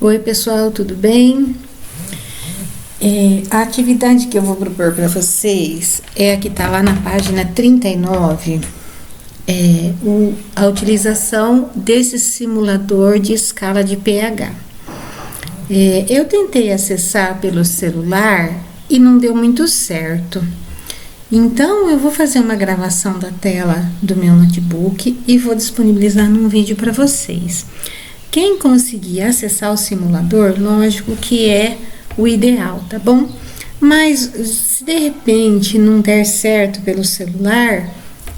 Oi pessoal, tudo bem? A atividade que eu vou propor para vocês é a que está lá na página 39, a utilização desse simulador de escala de pH. Eu tentei acessar pelo celular e não deu muito certo. Então eu vou fazer uma gravação da tela do meu notebook e vou disponibilizar num vídeo para vocês. Quem conseguir acessar o simulador, lógico que é o ideal, tá bom? Mas se de repente não der certo pelo celular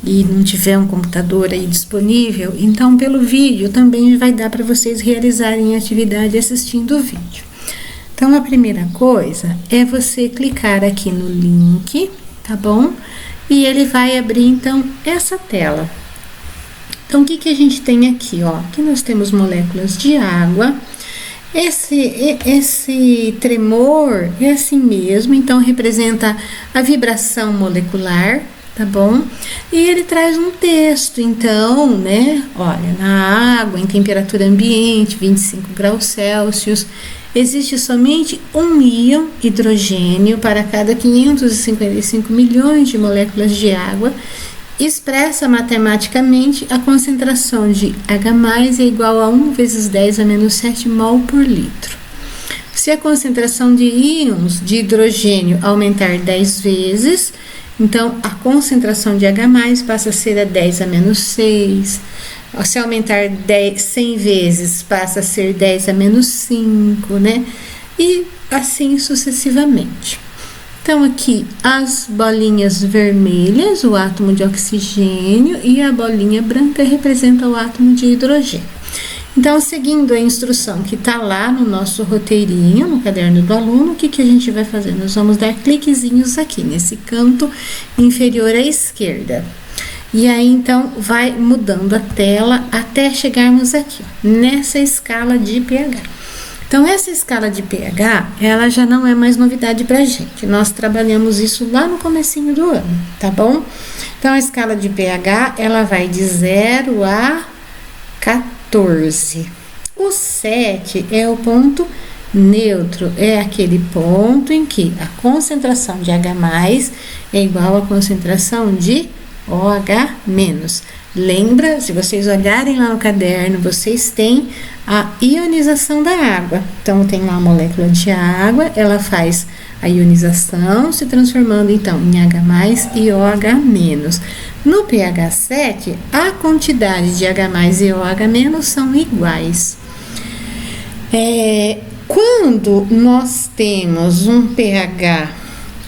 e não tiver um computador aí disponível, então pelo vídeo também vai dar para vocês realizarem a atividade assistindo o vídeo. Então a primeira coisa é você clicar aqui no link, tá bom? E ele vai abrir então essa tela. Então, o que a gente tem aqui, ó? Aqui nós temos moléculas de água. Esse tremor é assim mesmo, então representa a vibração molecular, tá bom? E ele traz um texto, então, né? Olha, na água, em temperatura ambiente, 25 graus Celsius, existe somente um íon hidrogênio para cada 555 milhões de moléculas de água. Expressa matematicamente a concentração de H+ é igual a 1 vezes 10 a menos 7 mol por litro. Se a concentração de íons de hidrogênio aumentar 10 vezes, então a concentração de H+ passa a ser a 10 a menos 6. Se aumentar 100 vezes, passa a ser 10 a menos 5, né? E assim sucessivamente. Então, aqui as bolinhas vermelhas, o átomo de oxigênio, e a bolinha branca representa o átomo de hidrogênio. Então, seguindo a instrução que está lá no nosso roteirinho, no caderno do aluno, o que a gente vai fazer? Nós vamos dar cliquezinhos aqui, nesse canto inferior à esquerda. E aí, então, vai mudando a tela até chegarmos aqui, ó, nessa escala de pH. Então, essa escala de pH, ela já não é mais novidade pra gente. Nós trabalhamos isso lá no comecinho do ano, tá bom? Então, a escala de pH, ela vai de 0 a 14. O 7 é o ponto neutro, é aquele ponto em que a concentração de H+ é igual à concentração de OH-. Lembra, se vocês olharem lá no caderno, vocês têm a ionização da água. Então, tem lá a molécula de água, ela faz a ionização, se transformando então em H+ e OH-. No pH 7, a quantidade de H+ e OH- são iguais. Quando nós temos um pH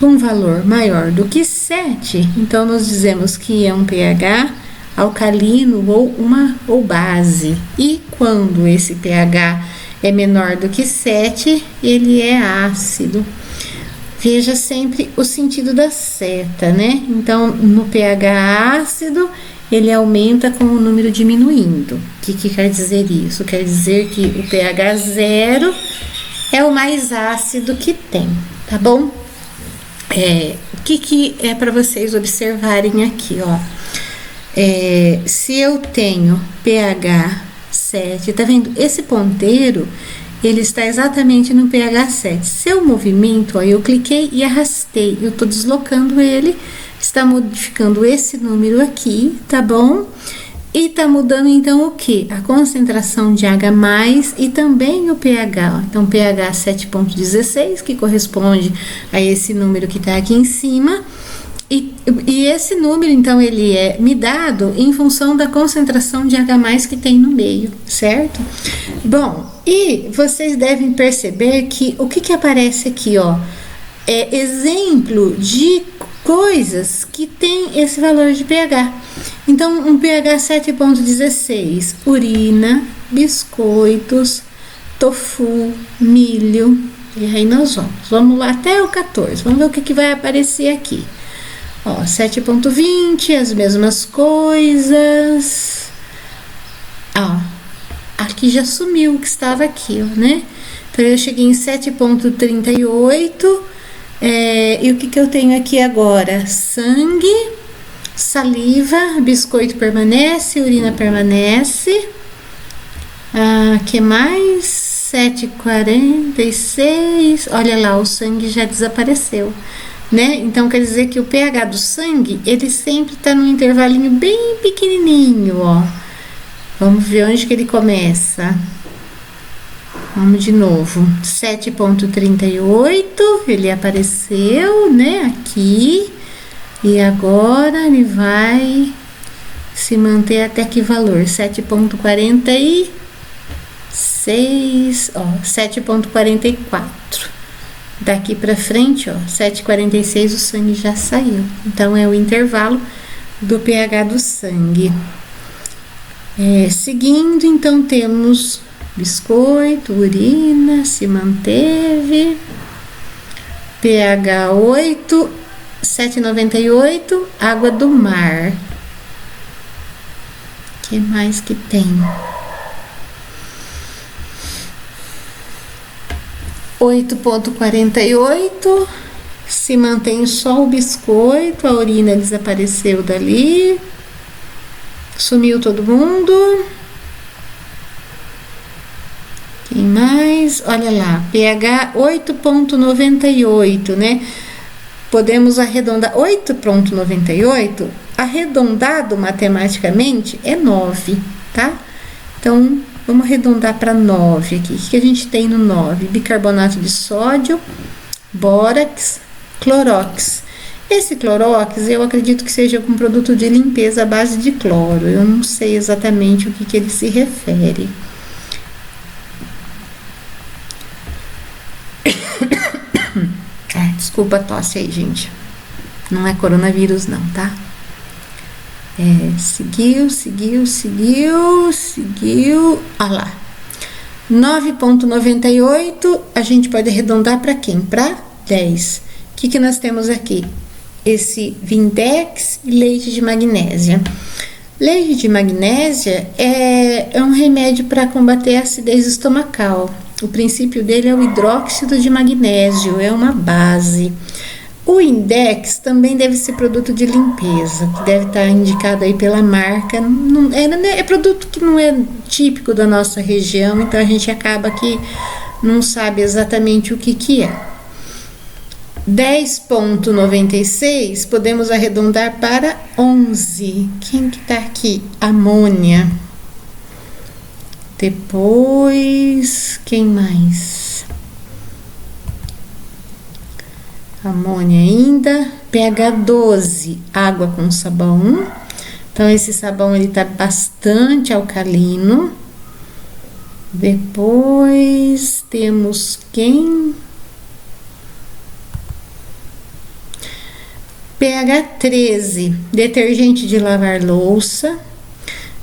com valor maior do que 7, então nós dizemos que é um pH alcalino ou base. E quando esse pH é menor do que 7, ele é ácido. Veja sempre o sentido da seta, né? Então, no pH ácido, ele aumenta com o número diminuindo. O que quer dizer isso? Quer dizer que o pH 0 é o mais ácido que tem, tá bom? O que é para vocês observarem aqui, ó? Se eu tenho pH 7, tá vendo? Esse ponteiro, ele está exatamente no pH 7. Se eu movimento, ó, eu cliquei e arrastei, eu tô deslocando ele, está modificando esse número aqui, tá bom? E tá mudando então o que? A concentração de H+ e também o pH. Ó. Então, pH 7,16, que corresponde a esse número que tá aqui em cima. E esse número, então, ele é me dado em função da concentração de H+ que tem no meio, certo? Bom, e vocês devem perceber que o que aparece aqui, ó, é exemplo de coisas que tem esse valor de pH. Então, um pH 7,16, urina, biscoitos, tofu, milho, e aí nós vamos lá até o 14, vamos ver o que vai aparecer aqui. Ó, 7,20, as mesmas coisas. Ó, aqui já sumiu o que estava aqui, ó, né? Então, eu cheguei em 7,38. E o que eu tenho aqui agora? Sangue, saliva, biscoito permanece, urina permanece. Que mais? 7,46. Olha lá, o sangue já desapareceu, né? Então quer dizer que o pH do sangue, ele sempre está num intervalinho bem pequenininho, ó. Vamos ver onde que ele começa. Vamos de novo. 7,38, ele apareceu, né? Aqui. E agora ele vai se manter até que valor? 7,46, ó, 7,44. Daqui para frente, ó, 7,46 o sangue já saiu. Então é o intervalo do pH do sangue. Seguindo, então temos biscoito, urina, se manteve. pH 8, 7,98, água do mar. O que mais que tem? 8,48, se mantém só o biscoito, a urina desapareceu dali, sumiu todo mundo. Quem mais? Olha lá, pH 8,98, né? Podemos arredondar. 8,98, arredondado matematicamente é 9, tá? Então, vamos arredondar para 9 aqui. O que a gente tem no 9? Bicarbonato de sódio, bórax, clorox. Esse clorox, eu acredito que seja algum produto de limpeza à base de cloro. Eu não sei exatamente o que ele se refere. Desculpa a tosse aí, gente. Não é coronavírus não, tá? Seguiu. Olha lá. 9,98, a gente pode arredondar para quem? Para 10. O que nós temos aqui? Esse Vindex e leite de magnésia. Leite de magnésia é um remédio para combater a acidez estomacal. O princípio dele é o hidróxido de magnésio, é uma base. O Index também deve ser produto de limpeza, que deve estar indicado aí pela marca. É produto que não é típico da nossa região, então a gente acaba que não sabe exatamente o que é. 10,96 podemos arredondar para 11. Quem que tá aqui? Amônia. Depois, quem mais? Amônia ainda. pH 12, água com sabão. Então, esse sabão ele tá bastante alcalino. Depois, temos quem? pH 13, detergente de lavar louça.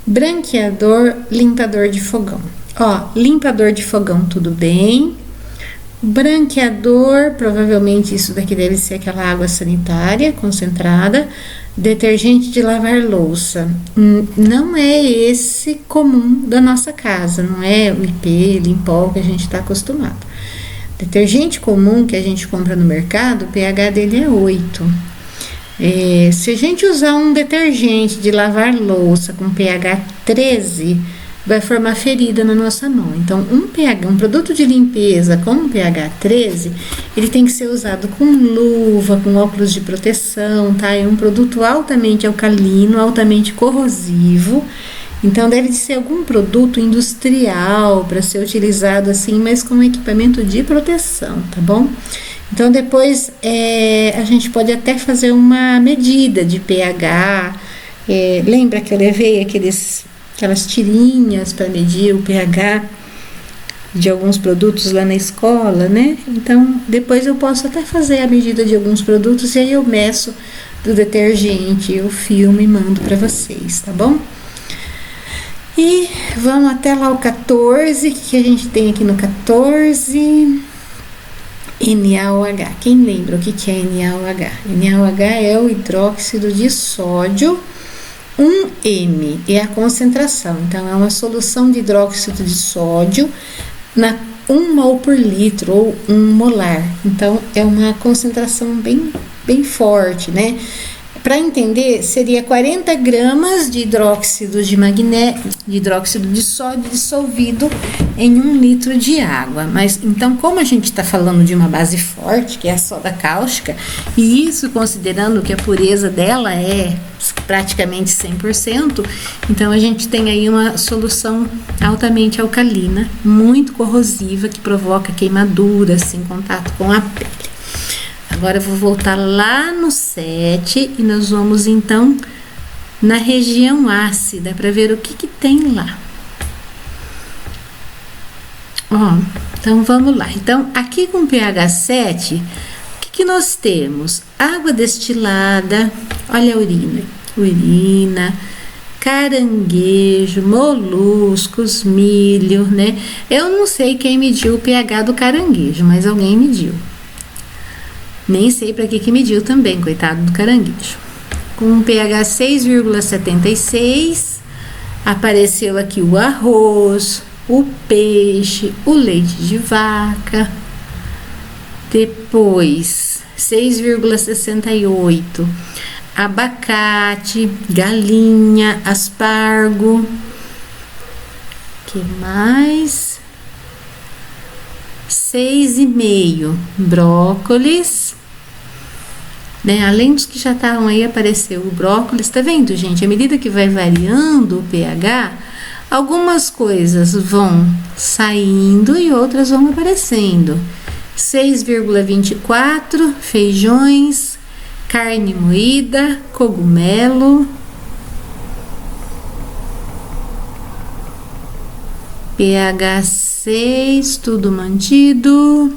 Branqueador, limpador de fogão. Ó, limpador de fogão, tudo bem. Branqueador, provavelmente isso daqui deve ser aquela água sanitária concentrada. Detergente de lavar louça. Não é esse comum da nossa casa, não é o IP, Limpol que a gente está acostumado. Detergente comum que a gente compra no mercado, o pH dele é 8. Se a gente usar um detergente de lavar louça com pH 13, vai formar ferida na nossa mão. Então, um produto de limpeza com pH 13, ele tem que ser usado com luva, com óculos de proteção, tá? É um produto altamente alcalino, altamente corrosivo. Então, deve ser algum produto industrial para ser utilizado assim, mas com equipamento de proteção, tá bom? Então, depois a gente pode até fazer uma medida de pH. Lembra que eu levei aquelas tirinhas para medir o pH de alguns produtos lá na escola, né? Então, depois eu posso até fazer a medida de alguns produtos e aí eu meço do detergente, eu filmo e mando para vocês, tá bom? E vamos até lá o 14, que a gente tem aqui no 14... NaOH. Quem lembra o que é NaOH? NaOH é o hidróxido de sódio 1M, é a concentração. Então, é uma solução de hidróxido de sódio na 1 mol por litro ou 1 molar. Então, é uma concentração bem forte, né? Para entender, seria 40 gramas de hidróxido de magnésio, de hidróxido de sódio dissolvido em 1 litro de água. Mas então, como a gente está falando de uma base forte, que é a soda cáustica, e isso considerando que a pureza dela é praticamente 100%, então a gente tem aí uma solução altamente alcalina, muito corrosiva, que provoca queimaduras em contato com a pele. Agora eu vou voltar lá no 7 e nós vamos então na região ácida para ver o que tem lá. Ó, então vamos lá. Então, aqui com pH 7, o que nós temos? Água destilada, olha a urina, caranguejo, moluscos, milho, né? Eu não sei quem mediu o pH do caranguejo, mas alguém mediu. Nem sei para que mediu também, coitado do caranguejo. Com um pH 6,76, apareceu aqui o arroz, o peixe, o leite de vaca. Depois, 6,68, abacate, galinha, aspargo. Que mais? 6,5, brócolis, né? Além dos que já estavam aí, apareceu o brócolis. Tá vendo, gente? À medida que vai variando o pH, algumas coisas vão saindo e outras vão aparecendo. 6,24, feijões, carne moída, cogumelo. pH 6, tudo mantido.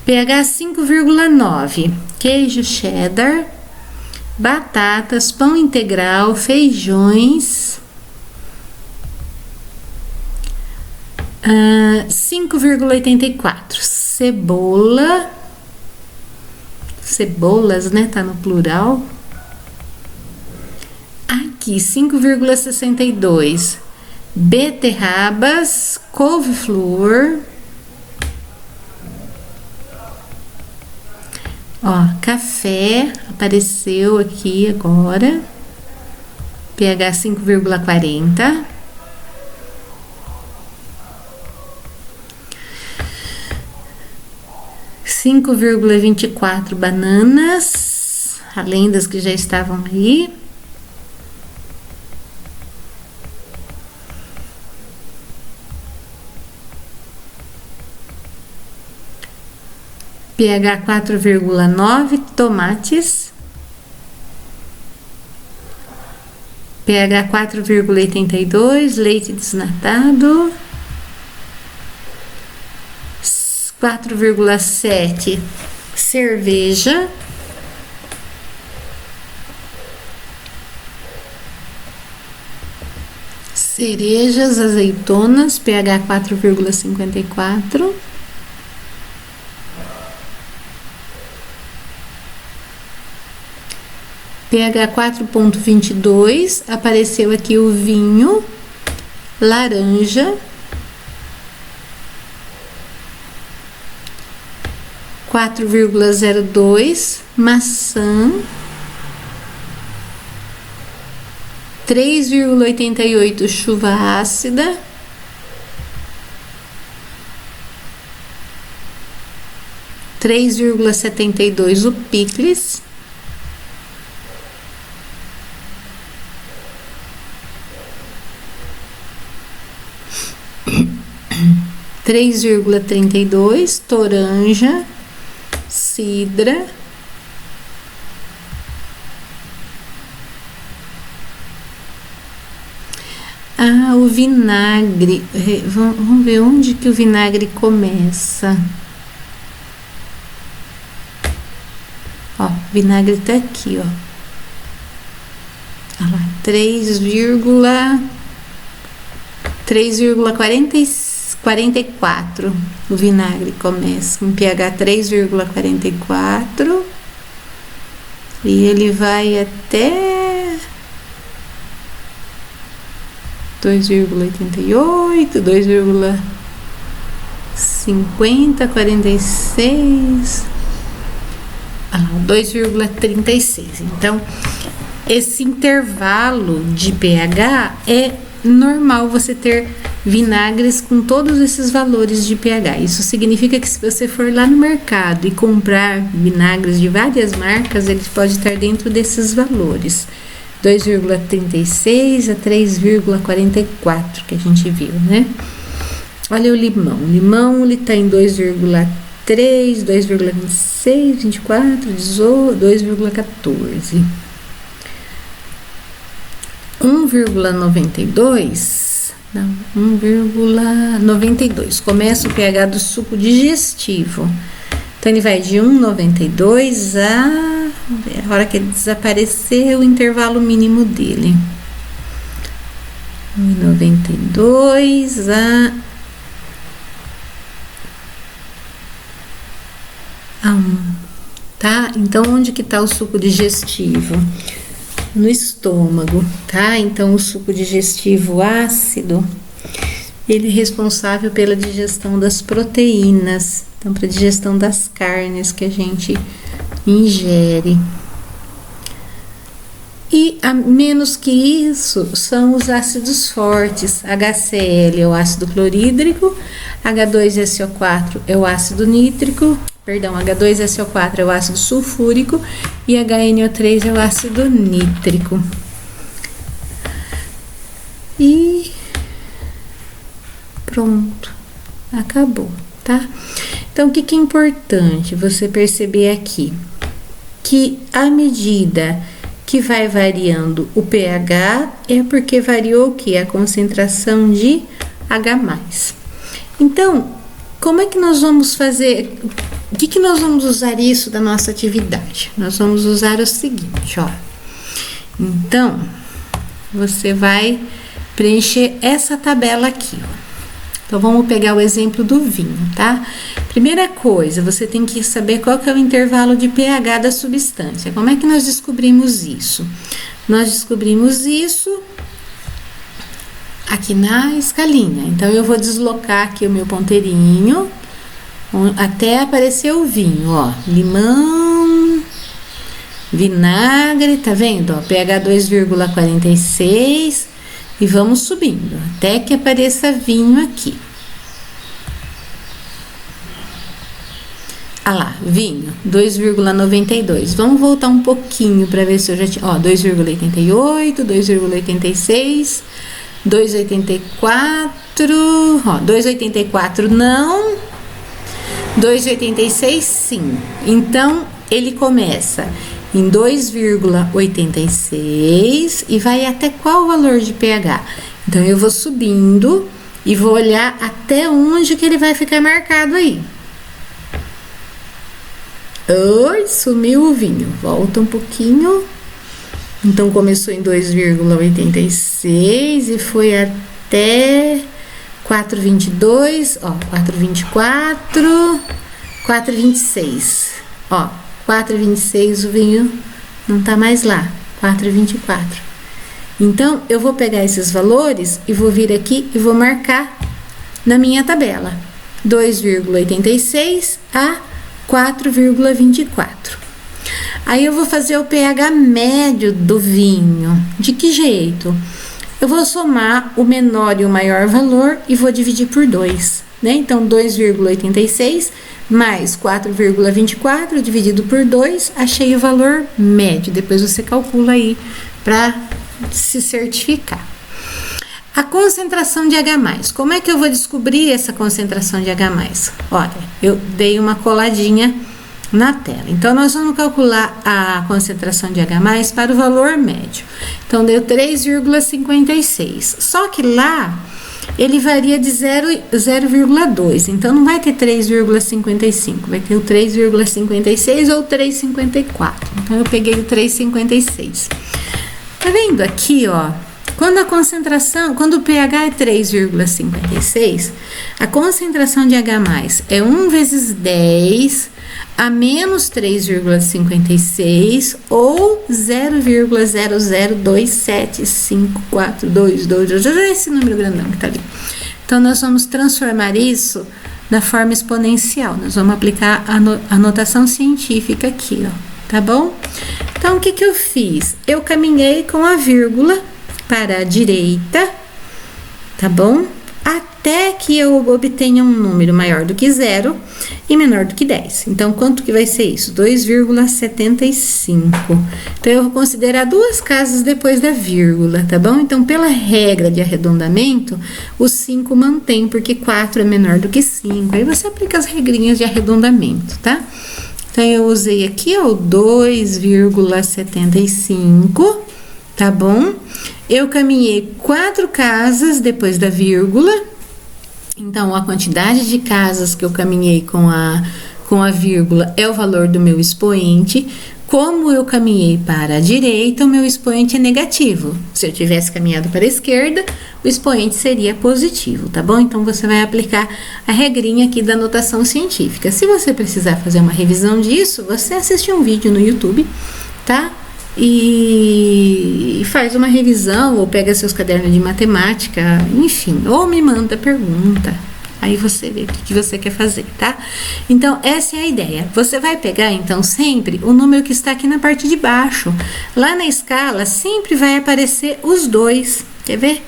pH 5,9, queijo cheddar, batatas, pão integral, feijões. 5,84, cebolas, né? Tá no plural. Aqui, 5,62, beterrabas, couve-flor. Ó, café apareceu aqui agora. pH 5,40. (5,24) bananas, além das que já estavam aí. pH 4,9, tomates. pH 4,82, leite desnatado. 4,7, cerveja. Cerejas, azeitonas, pH 4,54. pH 4,22, apareceu aqui o vinho, laranja. 4,02, maçã. 3,88, chuva ácida. 3,72, o picles. 3,32, toranja, cidra. Ah, o vinagre. Vamos ver onde que o vinagre começa. Ó, o vinagre tá aqui, ó. Olha lá, 3,44 o vinagre começa, um pH 3,44 e ele vai até 2,88, 2,50, 46, 2,36. Então, esse intervalo de pH é normal você ter vinagres com todos esses valores de pH. Isso significa que se você for lá no mercado e comprar vinagres de várias marcas, ele pode estar dentro desses valores. 2,36 a 3,44 que a gente viu, né? Olha o limão. O limão ele tá em 2,3, 2,26, 24, 2,14. 1,92, não, 1,92. Começa o pH do suco digestivo. Então, ele vai de 1,92 a hora que ele desaparecer, o intervalo mínimo dele. 1,92 a 1, tá? Então, onde que tá o suco digestivo? No estômago, tá? Então, o suco digestivo ácido, ele é responsável pela digestão das proteínas, então, para a digestão das carnes que a gente ingere. E a menos que isso, são os ácidos fortes. HCl é o ácido clorídrico, H2SO4 é o ácido nítrico, perdão, H2SO4 é o ácido sulfúrico e HNO3 é o ácido nítrico. E pronto, acabou, tá? Então, o que é importante você perceber aqui? Que à medida que vai variando o pH, é porque variou o que? A concentração de H+. Então, como é que nós vamos fazer? O que nós vamos usar isso da nossa atividade? Nós vamos usar o seguinte, ó. Então, você vai preencher essa tabela aqui, ó. Então, vamos pegar o exemplo do vinho, tá? Primeira coisa, você tem que saber qual que é o intervalo de pH da substância. Como é que nós descobrimos isso? Nós descobrimos isso aqui na escalinha. Então, eu vou deslocar aqui o meu ponteirinho até aparecer o vinho, ó. Limão, vinagre, tá vendo? Ó, pH 2,46 e vamos subindo até que apareça vinho aqui. Ah lá, vinho, 2,92. Vamos voltar um pouquinho para ver se eu já tinha, ó, 2,88, 2,86, 2,84, ó, 2,84 não, 2,86 sim. Então, ele começa em 2,86 e vai até qual valor de pH? Então, eu vou subindo e vou olhar até onde que ele vai ficar marcado aí. Oi, sumiu o vinho. Volta um pouquinho. Então, começou em 2,86 e foi até 4,22, ó, 4,24, 4,26. Ó, 4,26 o vinho não tá mais lá, 4,24. Então, eu vou pegar esses valores e vou vir aqui e vou marcar na minha tabela. 2,86 a 4,24. Aí eu vou fazer o pH médio do vinho. De que jeito? Eu vou somar o menor e o maior valor e vou dividir por 2, né? Então, 2,86 mais 4,24 dividido por 2, achei o valor médio. Depois você calcula aí para se certificar. A concentração de H+. Como é que eu vou descobrir essa concentração de H+? Olha, eu dei uma coladinha na tela. Então, nós vamos calcular a concentração de H+ para o valor médio. Então, deu 3,56. Só que lá, ele varia de 0,2. Então, não vai ter 3,55. Vai ter o 3,56 ou 3,54. Então, eu peguei o 3,56. Tá vendo aqui, ó? Quando o pH é 3,56, a concentração de H+ é 1 vezes 10 a menos 3,56 ou 0,002754222, esse número grandão que tá ali. Então, nós vamos transformar isso na forma exponencial. Nós vamos aplicar a notação científica aqui, ó, tá bom? Então, o que que eu fiz? Eu caminhei com a vírgula para a direita, tá bom? Até que eu obtenha um número maior do que 0 e menor do que 10. Então, quanto que vai ser isso? 2,75. Então, eu vou considerar 2 casas depois da vírgula, tá bom? Então, pela regra de arredondamento, o 5 mantém, porque 4 é menor do que 5. Aí, você aplica as regrinhas de arredondamento, tá? Então, eu usei aqui, ó, o 2,75, tá bom? Eu caminhei 4 casas depois da vírgula. Então, a quantidade de casas que eu caminhei com a vírgula é o valor do meu expoente. Como eu caminhei para a direita, o meu expoente é negativo. Se eu tivesse caminhado para a esquerda, o expoente seria positivo, tá bom? Então, você vai aplicar a regrinha aqui da notação científica. Se você precisar fazer uma revisão disso, você assiste um vídeo no YouTube, tá? E faz uma revisão, ou pega seus cadernos de matemática, enfim, ou me manda pergunta. Aí você vê o que você quer fazer, tá? Então, essa é a ideia. Você vai pegar, então, sempre o número que está aqui na parte de baixo. Lá na escala, sempre vai aparecer os 2. Quer ver?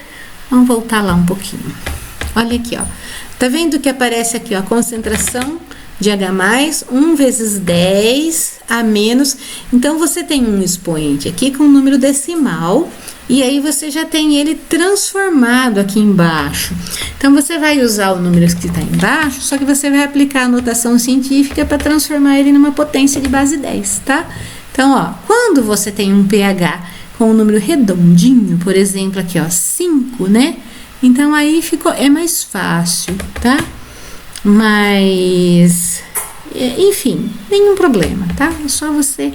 Vamos voltar lá um pouquinho. Olha aqui, ó. Tá vendo que aparece aqui, ó, a concentração de H+, 1 vezes 10 a menos. Então, você tem um expoente aqui com um número decimal, e aí você já tem ele transformado aqui embaixo. Então, você vai usar o número que está embaixo, só que você vai aplicar a notação científica para transformar ele numa potência de base 10, tá? Então, ó, quando você tem um pH com um número redondinho, por exemplo, aqui, ó, 5, né? Então, aí é mais fácil, tá? Mas, enfim, nenhum problema, tá? É só você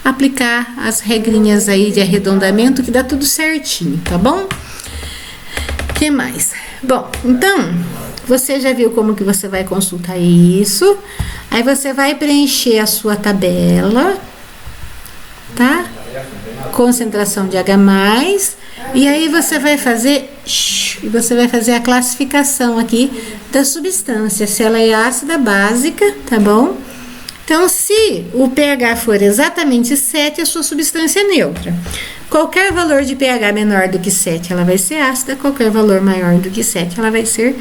aplicar as regrinhas aí de arredondamento que dá tudo certinho, tá bom? O que mais? Bom, então, você já viu como que você vai consultar isso. Aí você vai preencher a sua tabela, tá? Concentração de H+, e aí você vai fazer a classificação aqui da substância, se ela é ácida, básica, tá bom? Então, se o pH for exatamente 7, a sua substância é neutra. Qualquer valor de pH menor do que 7, ela vai ser ácida. Qualquer valor maior do que 7, ela vai ser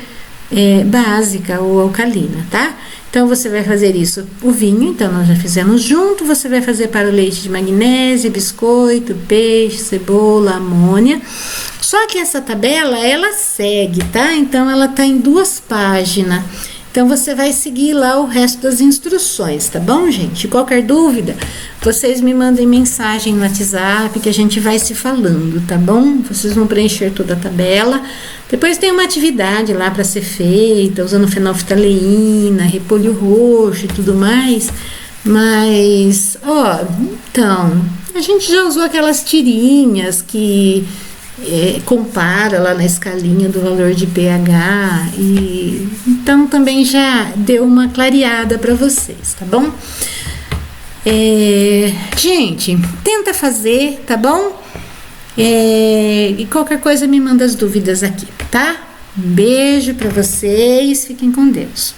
básica ou alcalina, tá? Então, você vai fazer isso, o vinho, então nós já fizemos junto. Você vai fazer para o leite de magnésio, biscoito, peixe, cebola, amônia. Só que essa tabela, ela segue, tá? Então, ela tá em 2 páginas. Então, você vai seguir lá o resto das instruções, tá bom, gente? Qualquer dúvida, vocês me mandem mensagem no WhatsApp que a gente vai se falando, tá bom? Vocês vão preencher toda a tabela. Depois tem uma atividade lá para ser feita, usando fenolftaleína, repolho roxo e tudo mais. Mas, ó, então, a gente já usou aquelas tirinhas que compara lá na escalinha do valor de pH, e então também já deu uma clareada para vocês, tá bom? Gente, tenta fazer, tá bom? E qualquer coisa me manda as dúvidas aqui, tá? Um beijo para vocês, fiquem com Deus.